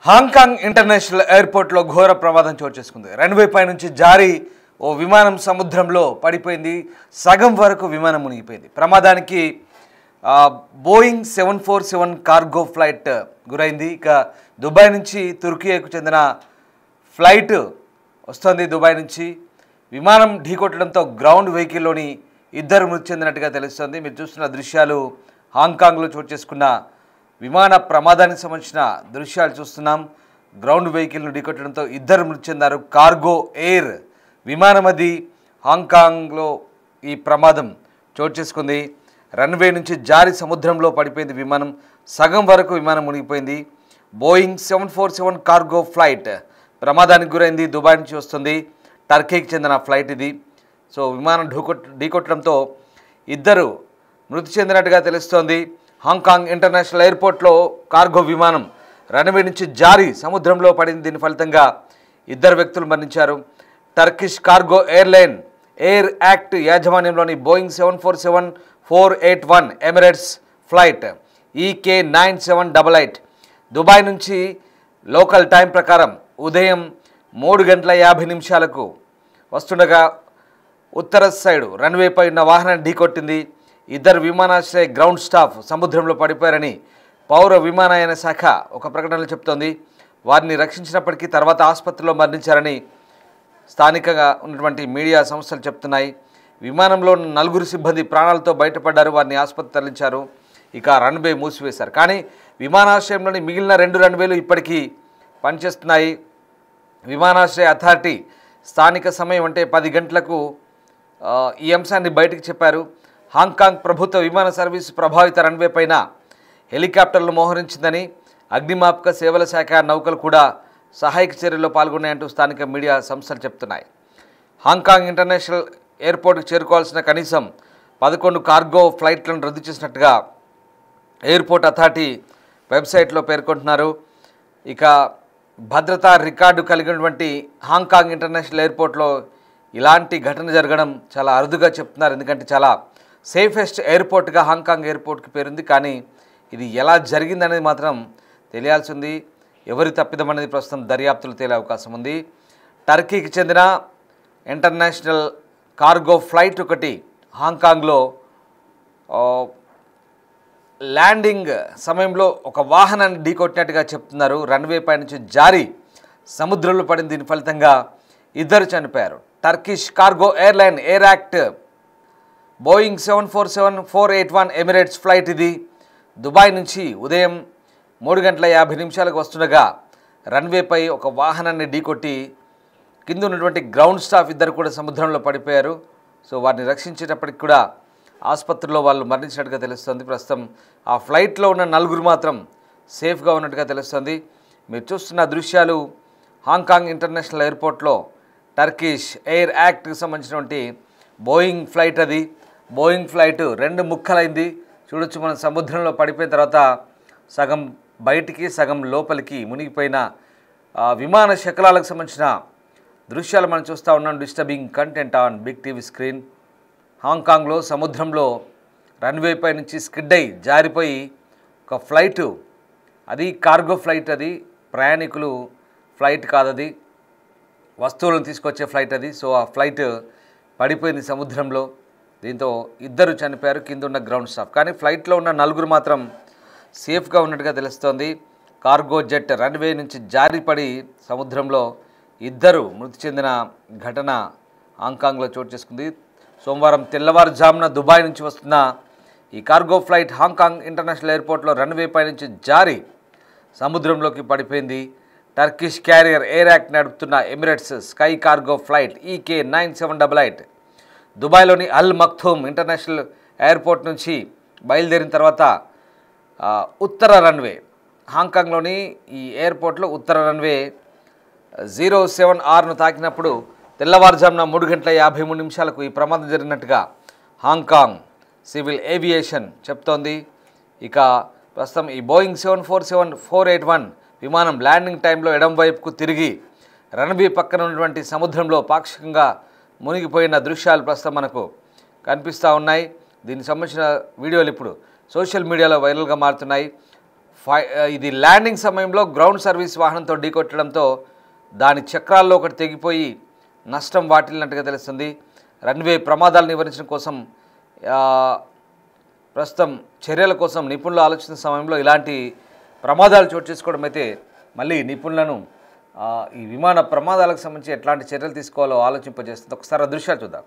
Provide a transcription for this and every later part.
Hong Kong international ఎయిర్పోర్ట్లో ఘోర ప్రమాదం చోటు చేసుకుంది. రన్వే పై నుంచి జారి ఓ విమానం సముద్రంలో పడిపోయింది. సగం వరకు విమానం మునిగిపోయింది. ప్రమాదానికి బోయింగ్ 747 కార్గో ఫ్లైట్ గురైంది. ఇక దుబాయ్ నుంచి తుర్కియాకు చెందిన ఫ్లైట్ వస్తుంది. దుబాయ్ నుంచి విమానం ఢీకొట్టడంతో గ్రౌండ్ వెహికల్లోని ఇద్దరు మృతి చెందినట్టుగా తెలుస్తుంది. మీరు చూస్తున్న దృశ్యాలు హాంకాంగ్లో చోటు చేసుకున్న విమాన ప్రమాదానికి సంబంధించిన దృశ్యాలు చూస్తున్నాం. గ్రౌండ్ వెహికల్ను ఢీకొట్టడంతో ఇద్దరు మృతి చెందారు. కార్గో ఎయిర్ విమానం అది హాంకాంగ్లో ఈ ప్రమాదం చోటు చేసుకుంది. రన్వే నుంచి జారి సముద్రంలో పడిపోయింది విమానం. సగం వరకు విమానం మునిగిపోయింది. బోయింగ్ 747 కార్గో ఫ్లైట్ ప్రమాదానికి గురైంది. దుబాయ్ నుంచి వస్తుంది. టర్కీకి చెందిన ఫ్లైట్ ఇది. సో విమానం ఢీకొట్టడంతో ఇద్దరు మృతి చెందినట్టుగా తెలుస్తోంది. హాంకాంగ్ ఇంటర్నేషనల్ ఎయిర్పోర్ట్లో కార్గో విమానం రన్వే నుంచి జారి సముద్రంలో పడింది. దీని ఫలితంగా ఇద్దరు వ్యక్తులు మరణించారు. Turkish cargo airline Air ACT యాజమాన్యంలోని Boeing 747-481 Emirates flight EK9788 Dubai నుంచి లోకల్ టైం ప్రకారం ఉదయం 3:50 వస్తుండగా ఉత్తర సైడు రన్వేపై ఉన్న వాహనాన్ని ఢీకొట్టింది. ఇద్దరు విమానాశ్రయ గ్రౌండ్ స్టాఫ్ సముద్రంలో పడిపోయారని పౌర విమానయాన శాఖ ఒక ప్రకటనలో చెప్తోంది. వారిని రక్షించినప్పటికీ తర్వాత ఆసుపత్రిలో మరణించారని స్థానికంగా ఉన్నటువంటి మీడియా సంస్థలు చెప్తున్నాయి. విమానంలో 4 సిబ్బంది ప్రాణాలతో బయటపడ్డారు. వారిని ఆసుపత్రి తరలించారు. ఇక రన్వే మూసివేశారు. కానీ విమానాశ్రయంలోని మిగిలిన 2 రన్వేలు ఇప్పటికీ పనిచేస్తున్నాయి. విమానాశ్రయ అథారిటీ స్థానిక సమయం అంటే 10 గంటలకు ఈ అంశాన్ని బయటకు చెప్పారు. హాంకాంగ్ ప్రభుత్వ విమాన సర్వీసు ప్రభావిత రన్వే పైన హెలికాప్టర్లు మోహరించిందని, అగ్నిమాపక సేవల శాఖ నౌకలు కూడా సహాయక చర్యల్లో పాల్గొన్నాయంటూ స్థానిక మీడియా సంస్థలు చెప్తున్నాయి. హాంకాంగ్ ఇంటర్నేషనల్ ఎయిర్పోర్ట్కి చేరుకోవాల్సిన కనీసం 11 కార్గో ఫ్లైట్లను రద్దు చేసినట్టుగా ఎయిర్పోర్ట్ అథారిటీ వెబ్సైట్లో పేర్కొంటున్నారు. ఇక భద్రతా రికార్డు కలిగినటువంటి హాంకాంగ్ ఇంటర్నేషనల్ ఎయిర్పోర్ట్లో ఇలాంటి ఘటన జరగడం చాలా అరుదుగా చెప్తున్నారు. ఎందుకంటే చాలా సేఫెస్ట్ ఎయిర్పోర్ట్గా హాంకాంగ్ ఎయిర్పోర్ట్కి పేరుంది. కానీ ఇది ఎలా జరిగిందనేది మాత్రం తెలియాల్సి ఉంది. ఎవరి తప్పిదం అనేది ప్రస్తుతం దర్యాప్తులు తేలే అవకాశం ఉంది. టర్కీకి చెందిన ఇంటర్నేషనల్ కార్గో ఫ్లైట్ ఒకటి హాంకాంగ్లో ల్యాండింగ్ సమయంలో ఒక వాహనాన్ని ఢీకొట్టినట్టుగా చెప్తున్నారు. రన్వే పై నుంచి జారి సముద్రంలో పడింది. దీని ఫలితంగా ఇద్దరు చనిపోయారు. Turkish cargo airline Air act Boeing 747-481 Emirates flight ఇది దుబాయ్ నుంచి ఉదయం 3:50 వస్తుండగా రన్వేపై ఒక వాహనాన్ని ఢీకొట్టి కింద ఉన్నటువంటి గ్రౌండ్ స్టాఫ్ ఇద్దరు కూడా సముద్రంలో పడిపోయారు. సో వారిని రక్షించేటప్పటికి కూడా ఆసుపత్రిలో వాళ్ళు మరణించినట్టుగా తెలుస్తుంది. ప్రస్తుతం ఆ ఫ్లైట్లో ఉన్న 4 మాత్రం సేఫ్గా ఉన్నట్టుగా తెలుస్తుంది. మీరు చూస్తున్న దృశ్యాలు హాంకాంగ్ ఇంటర్నేషనల్ ఎయిర్పోర్ట్లో టర్కిష్ ఎయిర్ యాక్ట్కి సంబంధించినటువంటి బోయింగ్ ఫ్లైట్ అది. Boeing flight 2 ముక్కలైంది. చూడొచ్చు మనం సముద్రంలో పడిపోయిన తర్వాత సగం బయటికి సగం లోపలికి మునిగిపోయిన విమాన శకలాలకు సంబంధించిన దృశ్యాలు మనం చూస్తూ ఉన్నాం. Disturbing content on big TV screen. హాంకాంగ్లో సముద్రంలో రన్వేపై నుంచి స్కిడ్ అయి జారిపోయి ఒక ఫ్లైటు, అది కార్గో ఫ్లైట్, అది ప్రయాణికులు ఫ్లైట్ కాదది, వస్తువులను తీసుకొచ్చే ఫ్లైట్ అది. సో ఆ ఫ్లైట్ పడిపోయింది సముద్రంలో. దీంతో ఇద్దరు చనిపోయారు, కింద ఉన్న గ్రౌండ్ స్టాఫ్. కానీ ఫ్లైట్లో ఉన్న 4 మాత్రం సేఫ్గా ఉన్నట్టుగా తెలుస్తోంది. కార్గో జెట్ రన్వే నుంచి జారిపడి సముద్రంలో ఇద్దరు మృతి చెందిన ఘటన హాంకాంగ్లో చోటు చేసుకుంది. సోమవారం తెల్లవారుజామున దుబాయ్ నుంచి వస్తున్న ఈ కార్గో ఫ్లైట్ హాంకాంగ్ ఇంటర్నేషనల్ ఎయిర్పోర్ట్లో రన్వే పై నుంచి జారి సముద్రంలోకి పడిపోయింది. టర్కిష్ క్యారియర్ ఎయిర్ యాక్ట్ నడుపుతున్న Emirates sky cargo flight EK9788 దుబాయ్లోని అల్ మక్తూమ్ ఇంటర్నేషనల్ ఎయిర్పోర్ట్ నుంచి బయలుదేరిన తర్వాత ఉత్తర రన్వే, హాంకాంగ్లోని ఈ ఎయిర్పోర్ట్లో ఉత్తర రన్వే 07Rను తాకినప్పుడు తెల్లవారుజామున 3:53 ఈ ప్రమాదం జరిగినట్టుగా హాంకాంగ్ సివిల్ ఏవియేషన్ చెప్తోంది. ఇక ప్రస్తుతం ఈ బోయింగ్ 747-481 విమానం ల్యాండింగ్ టైంలో ఎడం వైపుకు తిరిగి రన్వే పక్కన ఉన్నటువంటి సముద్రంలో పాక్షికంగా మునిగిపోయిన దృశ్యాలు ప్రస్తుతం మనకు కనిపిస్తూ ఉన్నాయి. దీనికి సంబంధించిన వీడియోలు ఇప్పుడు సోషల్ మీడియాలో వైరల్గా మారుతున్నాయి. ఇది ల్యాండింగ్ సమయంలో గ్రౌండ్ సర్వీస్ వాహనంతో ఢీకొట్టడంతో దాని చక్రాల్లో ఒకటి తెగిపోయి నష్టం వాటిల్లినట్టుగా తెలుస్తుంది. రన్వే ప్రమాదాలు నివారించడం కోసం ప్రస్తుతం చర్యల కోసం నిపుణులు ఆలోచించిన సమయంలో ఇలాంటి ప్రమాదాలు చోటు చేసుకోవడం అయితే మళ్ళీ నిపుణులను ఈ విమాన ప్రమాదాలకు సంబంధించి ఎట్లాంటి చర్యలు తీసుకోవాలో ఆలోచింపజేస్తుంది. ఒకసారి ఆ దృశ్యాలు చూద్దాం.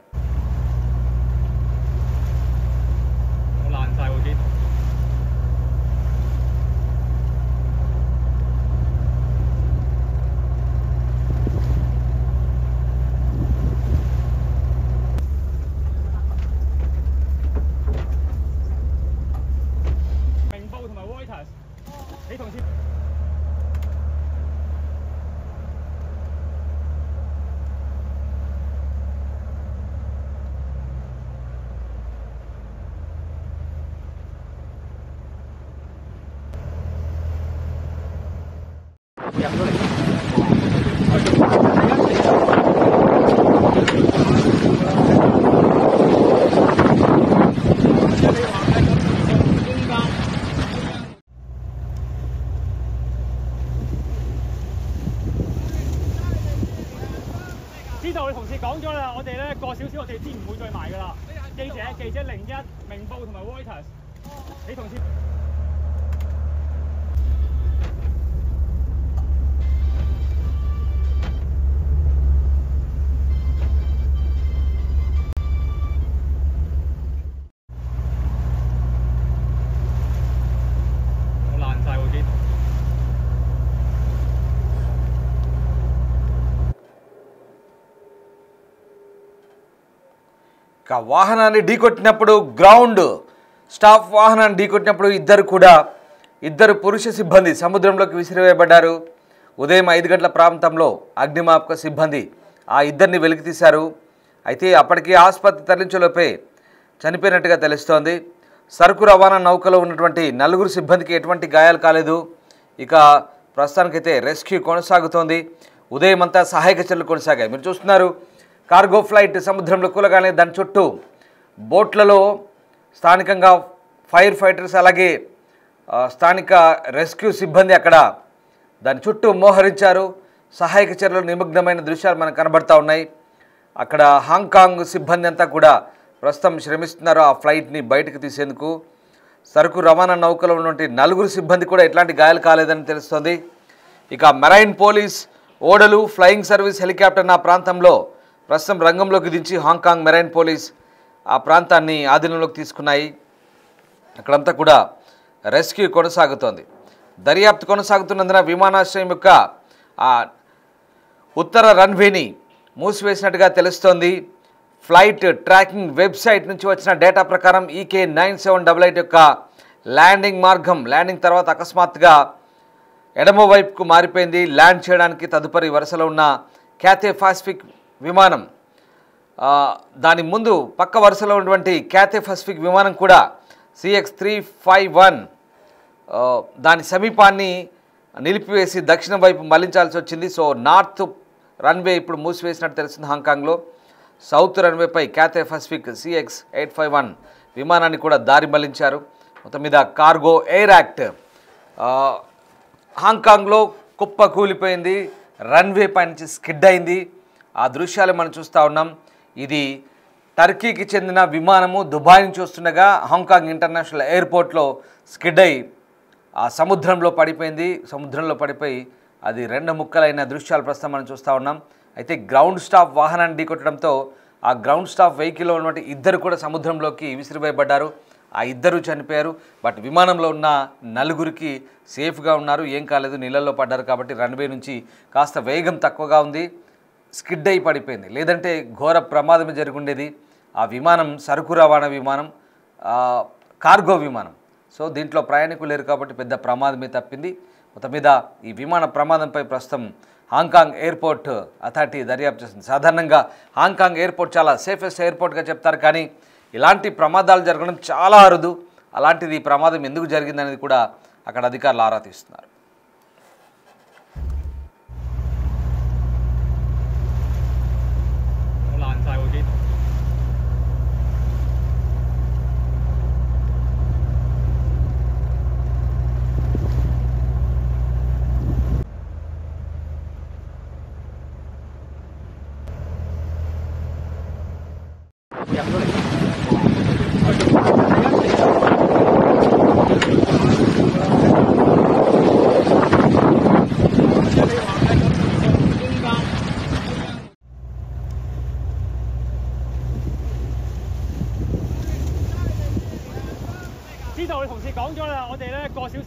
వాహనాన్ని ఢీకొట్టినప్పుడు గ్రౌండ్ స్టాఫ్ వాహనాన్ని ఢీకొట్టినప్పుడు ఇద్దరు పురుష సిబ్బంది సముద్రంలోకి విసిరివేయబడ్డారు. ఉదయం 5 గంటల ప్రాంతంలో అగ్నిమాపక సిబ్బంది ఆ ఇద్దరిని వెలికితీశారు. అయితే అప్పటికి ఆసుపత్రి తరలించేలోపే చనిపోయినట్టుగా తెలుస్తోంది. సరుకు రవాణా నౌకలో ఉన్నటువంటి 4 సిబ్బందికి ఎటువంటి గాయాలు కాలేదు. ఇక ప్రస్తుతానికైతే రెస్క్యూ కొనసాగుతోంది. ఉదయం అంతా సహాయక చర్యలు కొనసాగాయి. మీరు చూస్తున్నారు, కార్గో ఫ్లైట్ సముద్రంలో కూలగానే దాని చుట్టూ బోట్లలో స్థానికంగా ఫైర్ ఫైటర్స్ అలాగే స్థానిక రెస్క్యూ సిబ్బంది అక్కడ దాని చుట్టూ మోహరించారు. సహాయక చర్యలు నిమగ్నమైన దృశ్యాలు మనకు కనబడతా ఉన్నాయి. అక్కడ హాంకాంగ్ సిబ్బంది అంతా కూడా ప్రస్తుతం శ్రమిస్తున్నారు ఆ ఫ్లైట్ని బయటకు తీసేందుకు. సరుకు రవాణా నౌకలో ఉన్నటువంటి 4 సిబ్బంది కూడా ఎట్లాంటి గాయాలు కాలేదని తెలుస్తోంది. ఇక మెరైన్ పోలీస్ ఓడలు, ఫ్లయింగ్ సర్వీస్ హెలికాప్టర్ ఆ ప్రాంతంలో ప్రస్తుతం రంగంలోకి దించి హాంకాంగ్ మెరైన్ పోలీస్ ఆ ప్రాంతాన్ని ఆధీనంలోకి తీసుకున్నాయి. అక్కడంతా కూడా రెస్క్యూ కొనసాగుతోంది. దర్యాప్తు కొనసాగుతున్నందున విమానాశ్రయం యొక్క ఉత్తర రన్వేని మూసివేసినట్టుగా తెలుస్తోంది. ఫ్లైట్ ట్రాకింగ్ వెబ్సైట్ నుంచి వచ్చిన డేటా ప్రకారం EK9788 యొక్క ల్యాండింగ్ తర్వాత అకస్మాత్తుగా ఎడమ వైపుకు మారిపోయింది. ల్యాండ్ చేయడానికి తదుపరి వరుసలో ఉన్న క్యాథే పసిఫిక్ విమానం దాని ముందు పక్క వరుసలో ఉన్నటువంటి క్యాథే పసిఫిక్ విమానం కూడా CX351 దాని సమీపాన్ని నిలిపివేసి దక్షిణం వైపు మళ్లించాల్సి వచ్చింది. సో నార్త్ రన్వే ఇప్పుడు మూసివేసినట్టు తెలిసింది హాంకాంగ్లో. సౌత్ రన్వేపై క్యాథే పసిఫిక్ CX851 విమానాన్ని కూడా దారి మళ్లించారు. మొత్తం మీద కార్గో ఎయిర్ యాక్ట్ హాంకాంగ్లో కుప్ప కూలిపోయింది. రన్వే పై నుంచి స్కిడ్ అయింది. ఆ దృశ్యాలు మనం చూస్తూ ఉన్నాం. ఇది టర్కీకి చెందిన విమానము దుబాయ్ నుంచి వస్తుండగా హాంకాంగ్ ఇంటర్నేషనల్ ఎయిర్పోర్ట్లో స్కిడ్ అయి ఆ సముద్రంలో పడిపోయి అది 2 ముక్కలైన దృశ్యాలు ప్రస్తుతం మనం చూస్తూ ఉన్నాం. అయితే గ్రౌండ్ స్టాఫ్ వాహనాన్ని ఢీకొట్టడంతో ఆ గ్రౌండ్ స్టాఫ్ వెహికల్లో ఉన్నటువంటి 2 కూడా సముద్రంలోకి విసిరివేయబడ్డారు. ఆ 2 చనిపోయారు. బట్ విమానంలో ఉన్న 4కి సేఫ్గా ఉన్నారు, ఏం కాలేదు, నీళ్ళల్లో పడ్డారు. కాబట్టి రన్వే నుంచి కాస్త వేగం తక్కువగా ఉంది, స్కిడ్ అయి పడిపోయింది. లేదంటే ఘోర ప్రమాదమే జరుగుండేది. ఆ విమానం సరుకు రవాణా విమానం, కార్గో విమానం. సో దీంట్లో ప్రయాణికులు లేరు కాబట్టి పెద్ద ప్రమాదమే తప్పింది. మొత్తం మీద ఈ విమాన ప్రమాదంపై ప్రస్తుతం హాంకాంగ్ ఎయిర్పోర్ట్ అథారిటీ దర్యాప్తు చేస్తుంది. సాధారణంగా హాంకాంగ్ ఎయిర్పోర్ట్ చాలా సేఫెస్ట్ ఎయిర్పోర్ట్గా చెప్తారు, కానీ ఇలాంటి ప్రమాదాలు జరగడం చాలా అరుదు. అలాంటిది ఈ ప్రమాదం ఎందుకు జరిగిందనేది కూడా అక్కడ అధికారులు ఆరా తీస్తున్నారు. 講咗啦，我哋咧過少少。